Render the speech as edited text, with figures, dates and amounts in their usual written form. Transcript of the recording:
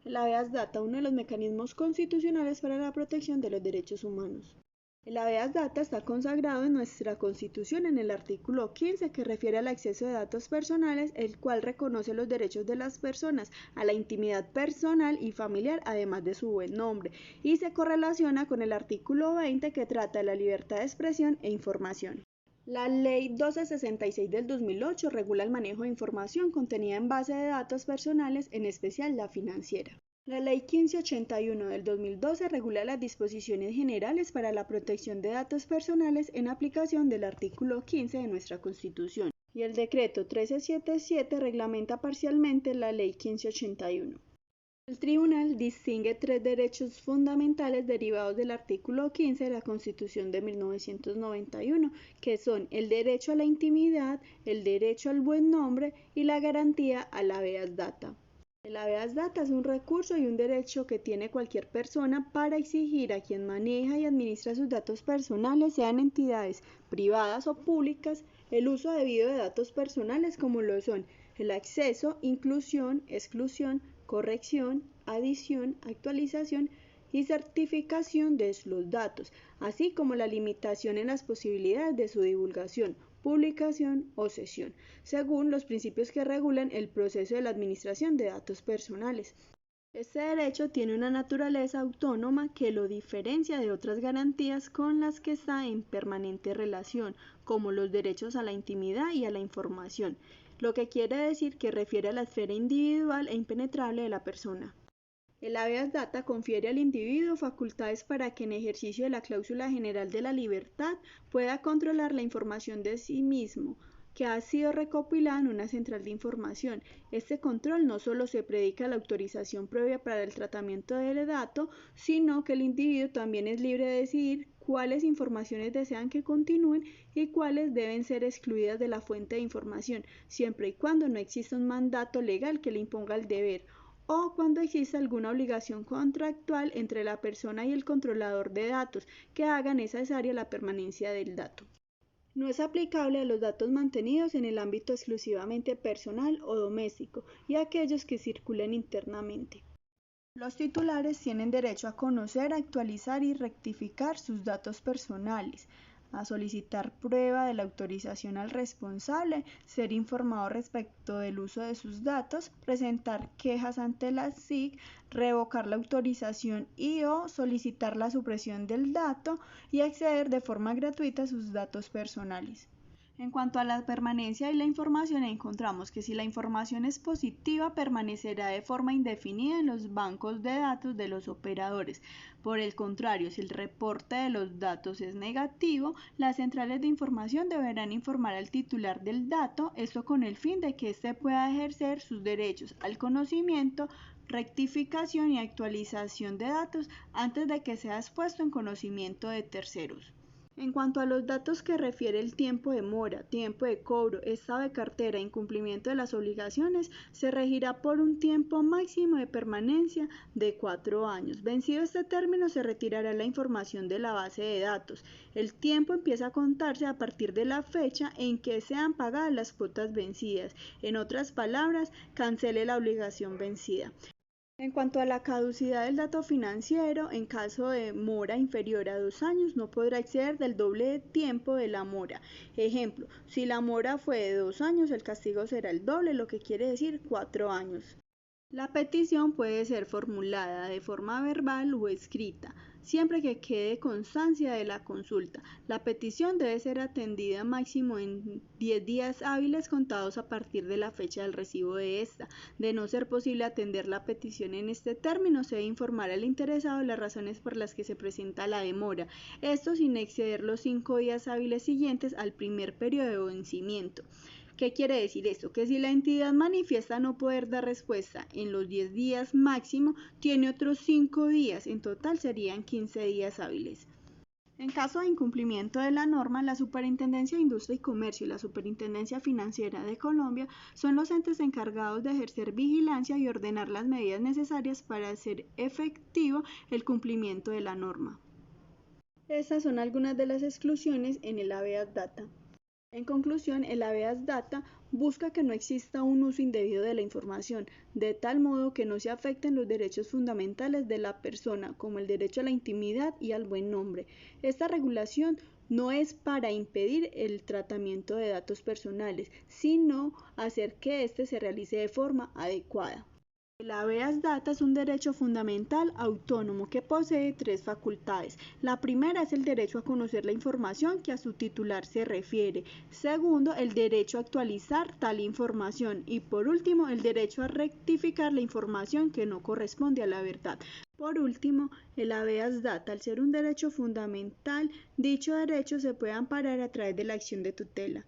El habeas data, uno de los mecanismos constitucionales para la protección de los derechos humanos. El habeas data está consagrado en nuestra Constitución en el artículo 15, que refiere al acceso de datos personales, el cual reconoce los derechos de las personas a la intimidad personal y familiar, además de su buen nombre, y se correlaciona con el artículo 20, que trata de la libertad de expresión e información. La Ley 1266 del 2008 regula el manejo de información contenida en base de datos personales, en especial la financiera. La Ley 1581 del 2012 regula las disposiciones generales para la protección de datos personales en aplicación del artículo 15 de nuestra Constitución, y el Decreto 1377 reglamenta parcialmente la Ley 1581. El Tribunal distingue tres derechos fundamentales derivados del artículo 15 de la Constitución de 1991, que son el derecho a la intimidad, el derecho al buen nombre y la garantía al habeas data. El habeas data es un recurso y un derecho que tiene cualquier persona para exigir a quien maneja y administra sus datos personales, sean entidades privadas o públicas, el uso debido de datos personales, como lo son el acceso, inclusión, exclusión, corrección, adición, actualización y certificación de los datos, así como la limitación en las posibilidades de su divulgación, publicación o cesión, según los principios que regulan el proceso de la administración de datos personales. Este derecho tiene una naturaleza autónoma que lo diferencia de otras garantías con las que está en permanente relación, como los derechos a la intimidad y a la información, lo que quiere decir que refiere a la esfera individual e impenetrable de la persona. El habeas data confiere al individuo facultades para que en ejercicio de la cláusula general de la libertad pueda controlar la información de sí mismo, que ha sido recopilada en una central de información. Este control no solo se predica la autorización previa para el tratamiento del dato, sino que el individuo también es libre de decidir cuáles informaciones desean que continúen y cuáles deben ser excluidas de la fuente de información, siempre y cuando no exista un mandato legal que le imponga el deber, o cuando exista alguna obligación contractual entre la persona y el controlador de datos que haga necesaria la permanencia del dato. No es aplicable a los datos mantenidos en el ámbito exclusivamente personal o doméstico y a aquellos que circulen internamente. Los titulares tienen derecho a conocer, actualizar y rectificar sus datos personales, a solicitar prueba de la autorización al responsable, ser informado respecto del uso de sus datos, presentar quejas ante la SIC, revocar la autorización y/o solicitar la supresión del dato y acceder de forma gratuita a sus datos personales. En cuanto a la permanencia y la información, encontramos que si la información es positiva, permanecerá de forma indefinida en los bancos de datos de los operadores. Por el contrario, si el reporte de los datos es negativo, las centrales de información deberán informar al titular del dato, esto con el fin de que éste pueda ejercer sus derechos al conocimiento, rectificación y actualización de datos antes de que sea expuesto en conocimiento de terceros. En cuanto a los datos que refiere el tiempo de mora, tiempo de cobro, estado de cartera e incumplimiento de las obligaciones, se regirá por un tiempo máximo de permanencia de 4 años. Vencido este término, se retirará la información de la base de datos. El tiempo empieza a contarse a partir de la fecha en que sean pagadas las cuotas vencidas. En otras palabras, cancele la obligación vencida. En cuanto a la caducidad del dato financiero, en caso de mora inferior a 2 años, no podrá exceder del doble de tiempo de la mora. Ejemplo, si la mora fue de 2 años, el castigo será el doble, lo que quiere decir 4 años. La petición puede ser formulada de forma verbal o escrita, siempre que quede constancia de la consulta. La petición debe ser atendida máximo en 10 días hábiles contados a partir de la fecha del recibo de esta. De no ser posible atender la petición en este término, se debe informar al interesado las razones por las que se presenta la demora, esto sin exceder los 5 días hábiles siguientes al primer periodo de vencimiento. ¿Qué quiere decir esto? Que si la entidad manifiesta no poder dar respuesta en los 10 días máximo, tiene otros 5 días, en total serían 15 días hábiles. En caso de incumplimiento de la norma, la Superintendencia de Industria y Comercio y la Superintendencia Financiera de Colombia son los entes encargados de ejercer vigilancia y ordenar las medidas necesarias para hacer efectivo el cumplimiento de la norma. Estas son algunas de las exclusiones en el habeas data. En conclusión, el habeas data busca que no exista un uso indebido de la información, de tal modo que no se afecten los derechos fundamentales de la persona, como el derecho a la intimidad y al buen nombre. Esta regulación no es para impedir el tratamiento de datos personales, sino hacer que éste se realice de forma adecuada. El habeas data es un derecho fundamental autónomo que posee tres facultades. La primera es el derecho a conocer la información que a su titular se refiere. Segundo, el derecho a actualizar tal información. Y por último, el derecho a rectificar la información que no corresponde a la verdad. Por último, el habeas data, al ser un derecho fundamental, dicho derecho se puede amparar a través de la acción de tutela.